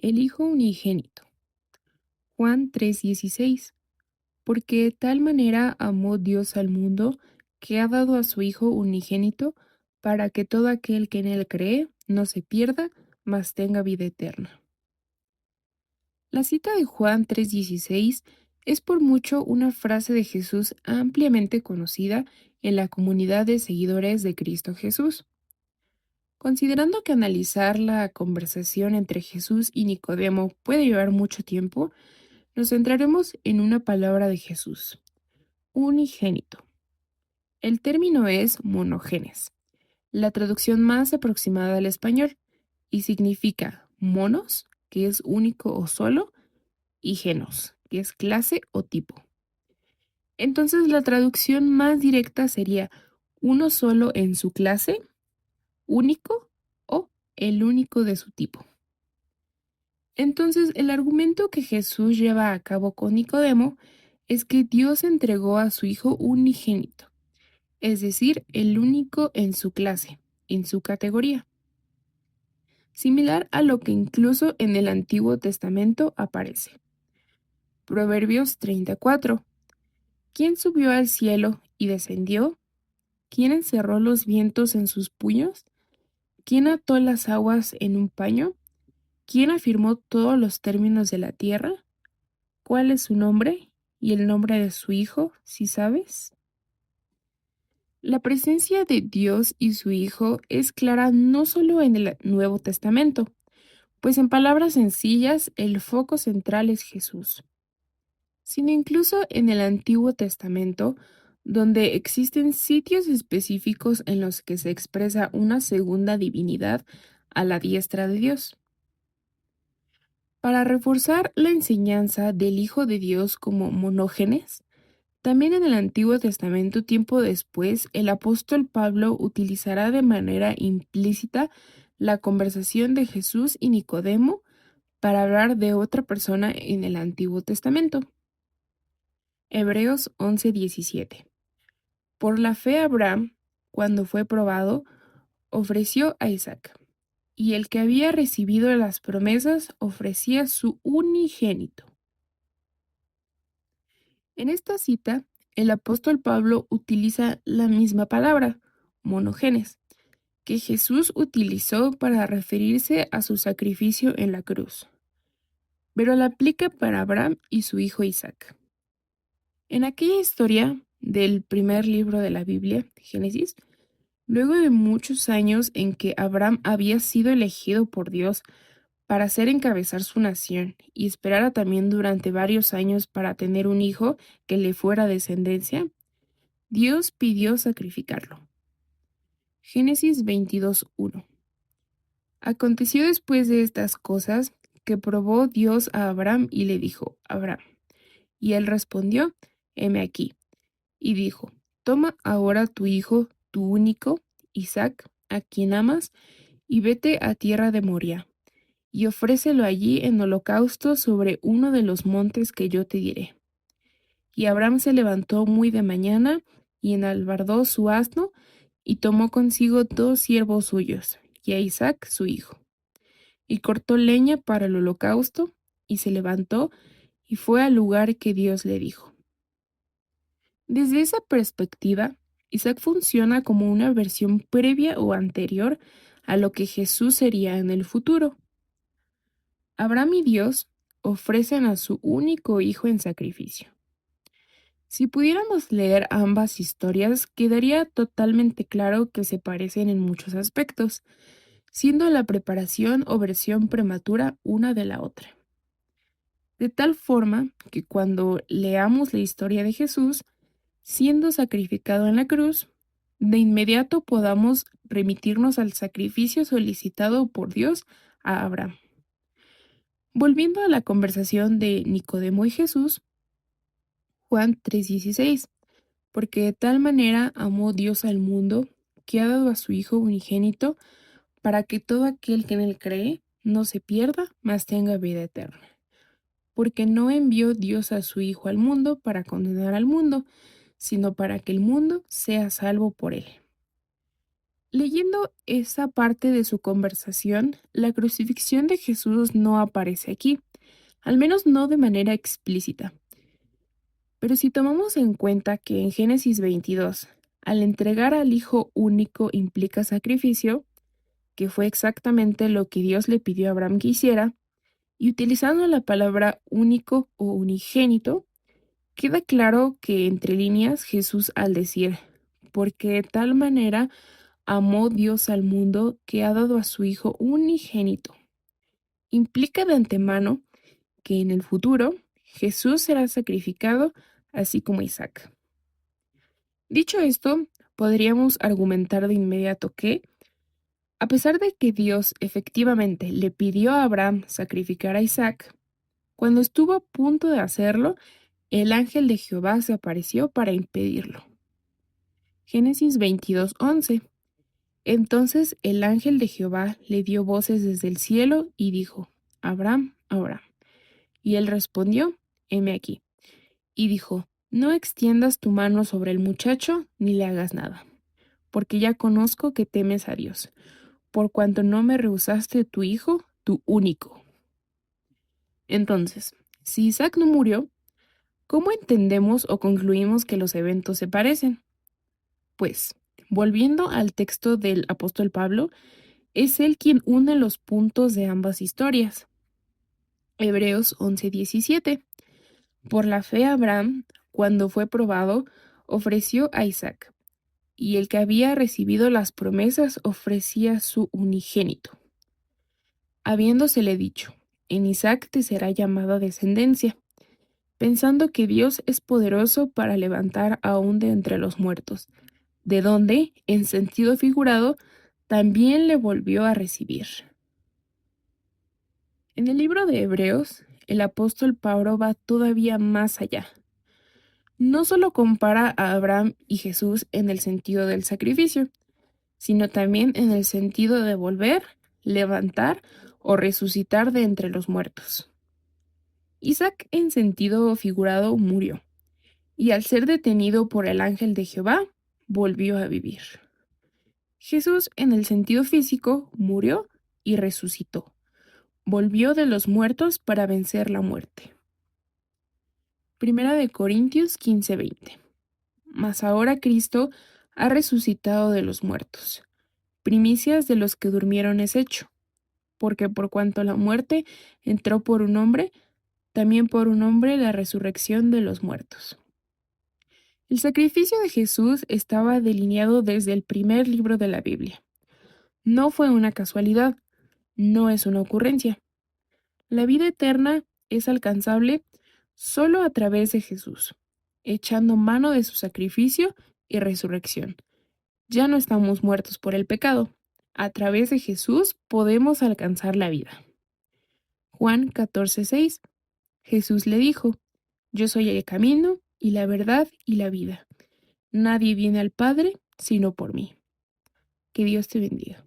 el Hijo unigénito. Juan 3:16. Porque de tal manera amó Dios al mundo, que ha dado a su Hijo unigénito, para que todo aquel que en él cree no se pierda, mas tenga vida eterna. La cita de Juan 3:16 es por mucho una frase de Jesús ampliamente conocida en la comunidad de seguidores de Cristo Jesús. Considerando que analizar la conversación entre Jesús y Nicodemo puede llevar mucho tiempo, nos centraremos en una palabra de Jesús: unigénito. El término es monogenes, la traducción más aproximada al español, y significa monos, que es único o solo, y genos, que es clase o tipo. Entonces la traducción más directa sería uno solo en su clase, único o el único de su tipo. Entonces el argumento que Jesús lleva a cabo con Nicodemo es que Dios entregó a su Hijo unigénito, es decir, el único en su clase, en su categoría, similar a lo que incluso en el Antiguo Testamento aparece. Proverbios 34. ¿Quién subió al cielo y descendió? ¿Quién encerró los vientos en sus puños? ¿Quién ató las aguas en un paño? ¿Quién afirmó todos los términos de la tierra? ¿Cuál es su nombre y el nombre de su Hijo, si sabes? La presencia de Dios y su Hijo es clara no solo en el Nuevo Testamento, pues en palabras sencillas el foco central es Jesús, sino incluso en el Antiguo Testamento, donde existen sitios específicos en los que se expresa una segunda divinidad a la diestra de Dios. Para reforzar la enseñanza del Hijo de Dios como monógenes, también en el Antiguo Testamento, tiempo después, el apóstol Pablo utilizará de manera implícita la conversación de Jesús y Nicodemo para hablar de otra persona en el Antiguo Testamento. Hebreos 11:17. Por la fe Abraham, cuando fue probado, ofreció a Isaac, y el que había recibido las promesas ofrecía su unigénito. En esta cita, el apóstol Pablo utiliza la misma palabra, monogenes, que Jesús utilizó para referirse a su sacrificio en la cruz, pero la aplica para Abraham y su hijo Isaac. En aquella historia del primer libro de la Biblia, Génesis, luego de muchos años en que Abraham había sido elegido por Dios para hacer encabezar su nación y esperara también durante varios años para tener un hijo que le fuera descendencia, Dios pidió sacrificarlo. Génesis 22:1. Aconteció después de estas cosas que probó Dios a Abraham y le dijo: Abraham. Y él respondió: heme aquí. Y dijo: toma ahora tu hijo, tu único, Isaac, a quien amas, y vete a tierra de Moria, y ofrécelo allí en holocausto sobre uno de los montes que yo te diré. Y Abraham se levantó muy de mañana, y enalbardó su asno, y tomó consigo 2 siervos suyos, y a Isaac su hijo. Y cortó leña para el holocausto, y se levantó, y fue al lugar que Dios le dijo. Desde esa perspectiva, Isaac funciona como una versión previa o anterior a lo que Jesús sería en el futuro. Abraham y Dios ofrecen a su único hijo en sacrificio. Si pudiéramos leer ambas historias, quedaría totalmente claro que se parecen en muchos aspectos, siendo la preparación o versión prematura una de la otra. De tal forma que cuando leamos la historia de Jesús, siendo sacrificado en la cruz, de inmediato podamos remitirnos al sacrificio solicitado por Dios a Abraham. Volviendo a la conversación de Nicodemo y Jesús, Juan 3:16, porque de tal manera amó Dios al mundo, que ha dado a su Hijo unigénito, para que todo aquel que en él cree no se pierda, mas tenga vida eterna. Porque no envió Dios a su Hijo al mundo para condenar al mundo, sino para que el mundo sea salvo por él. Leyendo esa parte de su conversación, la crucifixión de Jesús no aparece aquí, al menos no de manera explícita. Pero si tomamos en cuenta que en Génesis 22, al entregar al Hijo único implica sacrificio, que fue exactamente lo que Dios le pidió a Abraham que hiciera, y utilizando la palabra único o unigénito, queda claro que entre líneas Jesús al decir, porque de tal manera amó Dios al mundo que ha dado a su Hijo unigénito, implica de antemano que en el futuro Jesús será sacrificado así como Isaac. Dicho esto, podríamos argumentar de inmediato que, a pesar de que Dios efectivamente le pidió a Abraham sacrificar a Isaac, cuando estuvo a punto de hacerlo, el ángel de Jehová se apareció para impedirlo. Génesis 22:11. Entonces el ángel de Jehová le dio voces desde el cielo y dijo, Abraham, Abraham. Y él respondió, heme aquí. Y dijo, no extiendas tu mano sobre el muchacho ni le hagas nada, porque ya conozco que temes a Dios, por cuanto no me rehusaste tu hijo, tu único. Entonces, si Isaac no murió, ¿cómo entendemos o concluimos que los eventos se parecen? Pues, volviendo al texto del apóstol Pablo, es él quien une los puntos de ambas historias. Hebreos 11:17. Por la fe Abraham, cuando fue probado, ofreció a Isaac, y el que había recibido las promesas ofrecía su unigénito, habiéndosele dicho, en Isaac te será llamada descendencia, pensando que Dios es poderoso para levantar aún de entre los muertos, de donde, en sentido figurado, también le volvió a recibir. En el libro de Hebreos, el apóstol Pablo va todavía más allá. No solo compara a Abraham y Jesús en el sentido del sacrificio, sino también en el sentido de volver, levantar o resucitar de entre los muertos. Isaac en sentido figurado murió, y al ser detenido por el ángel de Jehová, volvió a vivir. Jesús en el sentido físico murió y resucitó. Volvió de los muertos para vencer la muerte. Primera de Corintios 15:20. Mas ahora Cristo ha resucitado de los muertos. Primicias de los que durmieron es hecho. Porque por cuanto la muerte entró por un hombre, también por un hombre la resurrección de los muertos. El sacrificio de Jesús estaba delineado desde el primer libro de la Biblia. No fue una casualidad, no es una ocurrencia. La vida eterna es alcanzable solo a través de Jesús, echando mano de su sacrificio y resurrección. Ya no estamos muertos por el pecado. A través de Jesús podemos alcanzar la vida. Juan 14:6. Jesús le dijo, Yo soy el camino y la verdad y la vida. Nadie viene al Padre sino por mí. Que Dios te bendiga.